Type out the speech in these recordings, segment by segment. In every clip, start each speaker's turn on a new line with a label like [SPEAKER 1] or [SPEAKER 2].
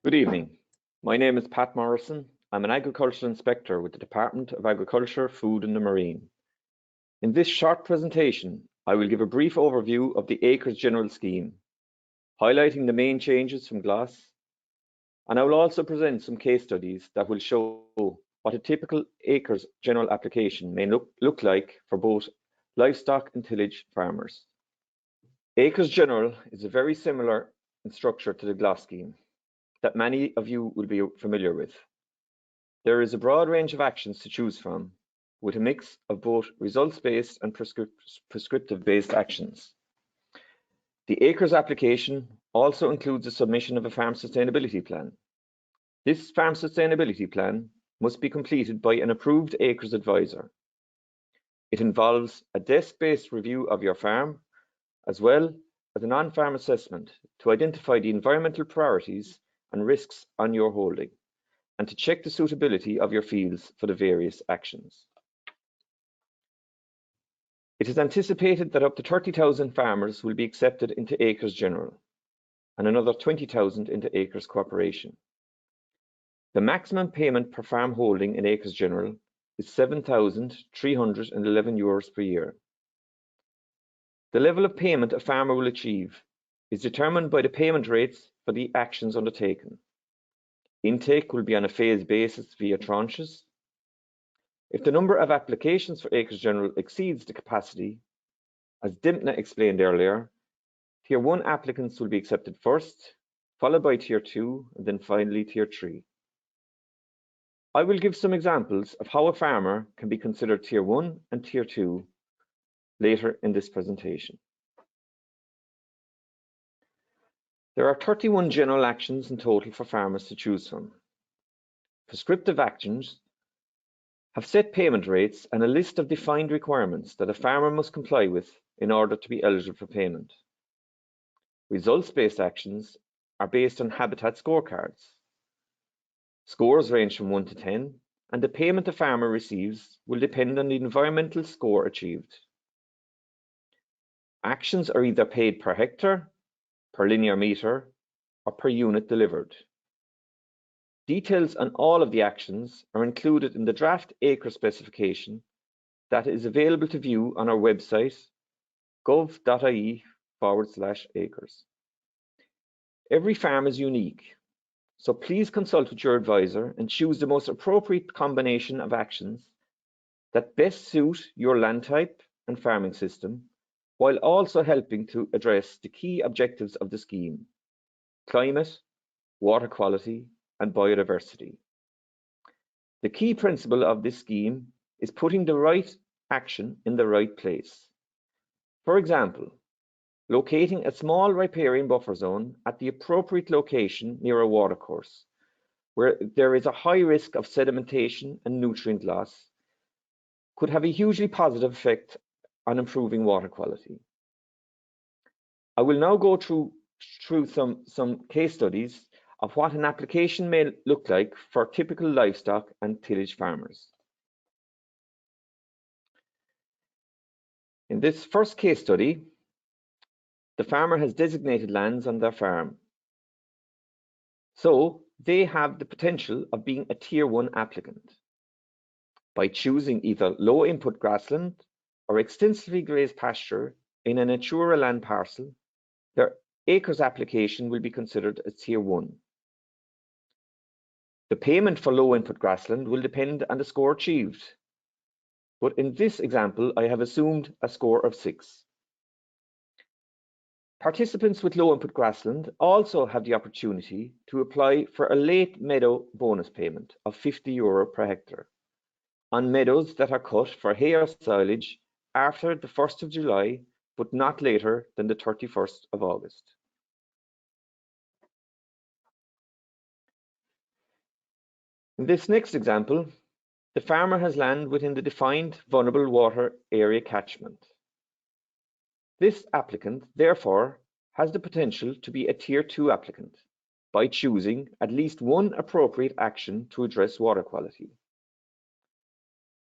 [SPEAKER 1] Good evening. My name is Pat Morrison. I'm an agricultural inspector with the Department of Agriculture, Food and the Marine. In this short presentation, I will give a brief overview of the Acres General Scheme, highlighting the main changes from GLAS, and I will also present some case studies that will show what a typical Acres General application may look like for both livestock and tillage farmers. Acres General is very similar in structure to the GLAS scheme that many of you will be familiar with. There is a broad range of actions to choose from, with a mix of both results-based and prescriptive-based actions. The Acres application also includes the submission of a farm sustainability plan. This farm sustainability plan must be completed by an approved Acres advisor. It involves a desk-based review of your farm, as well as an on-farm assessment to identify the environmental priorities and risks on your holding, and to check the suitability of your fields for the various actions. It is anticipated that up to 30,000 farmers will be accepted into Acres General, and another 20,000 into Acres Cooperation. The maximum payment per farm holding in Acres General is €7,311 per year. The level of payment a farmer will achieve is determined by the payment rates for the actions undertaken. Intake will be on a phased basis via tranches. If the number of applications for Acres General exceeds the capacity, as Dimna explained earlier, Tier 1 applicants will be accepted first, followed by Tier 2, and then finally Tier 3. I will give some examples of how a farmer can be considered Tier 1 and Tier 2 later in this presentation. There are 31 general actions in total for farmers to choose from. Prescriptive actions have set payment rates and a list of defined requirements that a farmer must comply with in order to be eligible for payment. Results-based actions are based on habitat scorecards. Scores range from 1 to 10, and the payment a farmer receives will depend on the environmental score achieved. Actions are either paid per hectare, per linear metre, or per unit delivered. Details on all of the actions are included in the draft acre specification that is available to view on our website, gov.ie/acres. Every farm is unique, so please consult with your advisor and choose the most appropriate combination of actions that best suit your land type and farming system, while also helping to address the key objectives of the scheme: climate, water quality, and biodiversity. The key principle of this scheme is putting the right action in the right place. For example, locating a small riparian buffer zone at the appropriate location near a watercourse, where there is a high risk of sedimentation and nutrient loss, could have a hugely positive effect on improving water quality. I will now go through some case studies of what an application may look like for typical livestock and tillage farmers. In this first case study, the farmer has designated lands on their farm, so they have the potential of being a Tier 1 applicant by choosing either low input grassland or extensively grazed pasture in a Natura land parcel. Their acres application will be considered as Tier 1. The payment for low input grassland will depend on the score achieved, but in this example I have assumed a score of 6. Participants with low input grassland also have the opportunity to apply for a late meadow bonus payment of €50 per hectare on meadows that are cut for hay or silage after the 1st of July, but not later than the 31st of August. In this next example, the farmer has land within the defined vulnerable water area catchment. This applicant, therefore, has the potential to be a Tier 2 applicant by choosing at least one appropriate action to address water quality.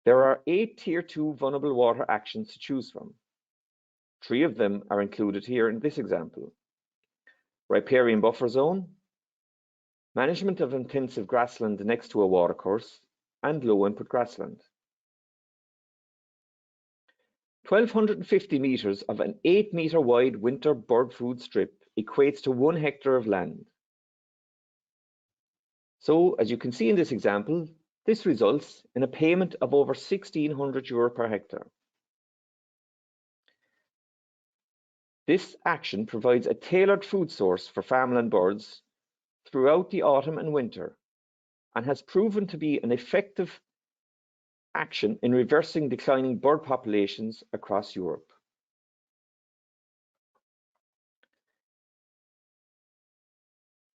[SPEAKER 1] There are 8 Tier 2 vulnerable water actions to choose from. 3 of them are included here in this example: riparian buffer zone, management of intensive grassland next to a watercourse, and low input grassland. 1,250 metres of an 8-metre wide winter bird food strip equates to 1 hectare of land. So, as you can see in this example, this results in a payment of over €1,600 per hectare. This action provides a tailored food source for farmland birds throughout the autumn and winter, and has proven to be an effective action in reversing declining bird populations across Europe.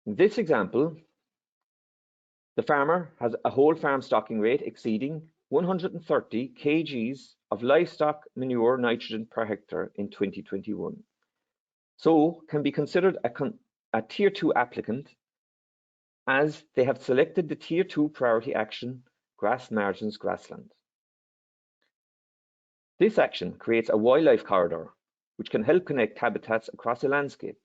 [SPEAKER 1] In this example, the farmer has a whole farm stocking rate exceeding 130 kgs of livestock manure nitrogen per hectare in 2021, so can be considered a Tier 2 applicant, as they have selected the Tier 2 priority action, grass margins grassland. This action creates a wildlife corridor which can help connect habitats across a landscape,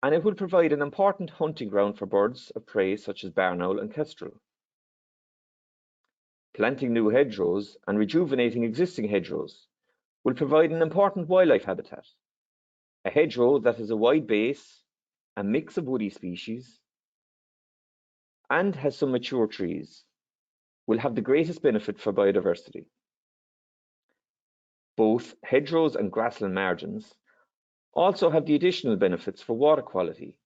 [SPEAKER 1] and it will provide an important hunting ground for birds of prey such as barn owl and kestrel. Planting new hedgerows and rejuvenating existing hedgerows will provide an important wildlife habitat. A hedgerow that has a wide base, a mix of woody species, and has some mature trees will have the greatest benefit for biodiversity. Both hedgerows and grassland margins also have the additional benefits for water quality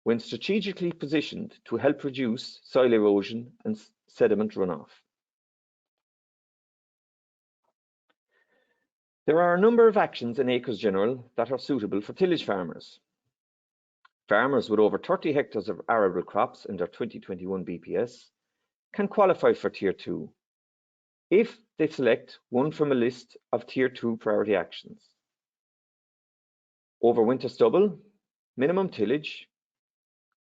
[SPEAKER 1] when strategically positioned to help reduce soil erosion and sediment runoff. There are a number of actions in Acres General that are suitable for tillage farmers. Farmers with over 30 hectares of arable crops in their 2021 BPS can qualify for Tier 2 if they select one from a list of Tier 2 priority actions. Overwinter stubble, minimum tillage,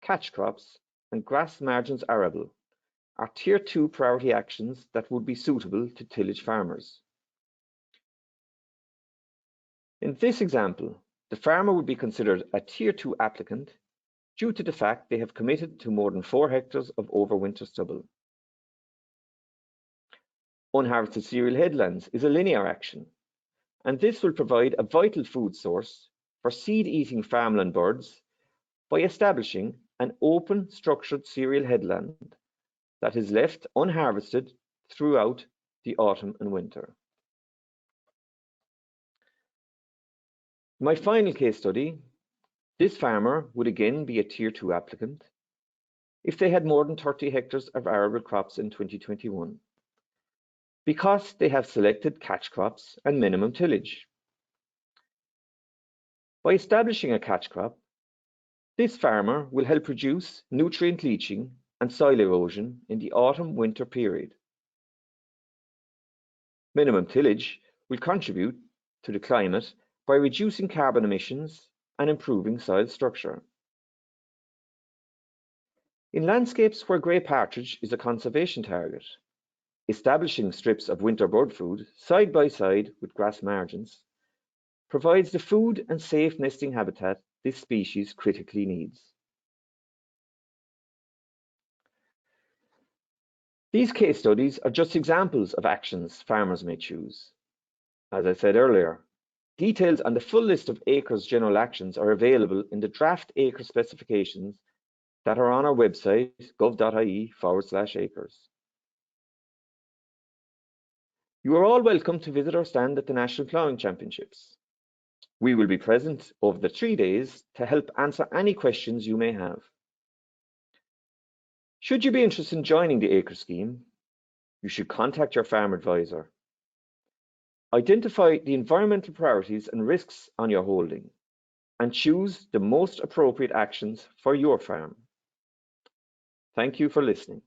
[SPEAKER 1] catch crops, and grass margins arable are Tier 2 priority actions that would be suitable to tillage farmers. In this example, the farmer would be considered a Tier 2 applicant due to the fact they have committed to more than 4 hectares of overwinter stubble. Unharvested cereal headlands is a linear action, and this will provide a vital food source for seed-eating farmland birds by establishing an open, structured cereal headland that is left unharvested throughout the autumn and winter. My final case study, this farmer would again be a Tier 2 applicant if they had more than 30 hectares of arable crops in 2021, because they have selected catch crops and minimum tillage. By establishing a catch crop, this farmer will help reduce nutrient leaching and soil erosion in the autumn-winter period. Minimum tillage will contribute to the climate by reducing carbon emissions and improving soil structure. In landscapes where grey partridge is a conservation target, establishing strips of winter bird food side by side with grass margins provides the food and safe nesting habitat this species critically needs. These case studies are just examples of actions farmers may choose. As I said earlier, details on the full list of Acres General actions are available in the draft acre specifications that are on our website, gov.ie/acres. You are all welcome to visit our stand at the National Ploughing Championships. We will be present over the 3 days to help answer any questions you may have. Should you be interested in joining the Acre scheme, you should contact your farm advisor. Identify the environmental priorities and risks on your holding and choose the most appropriate actions for your farm. Thank you for listening.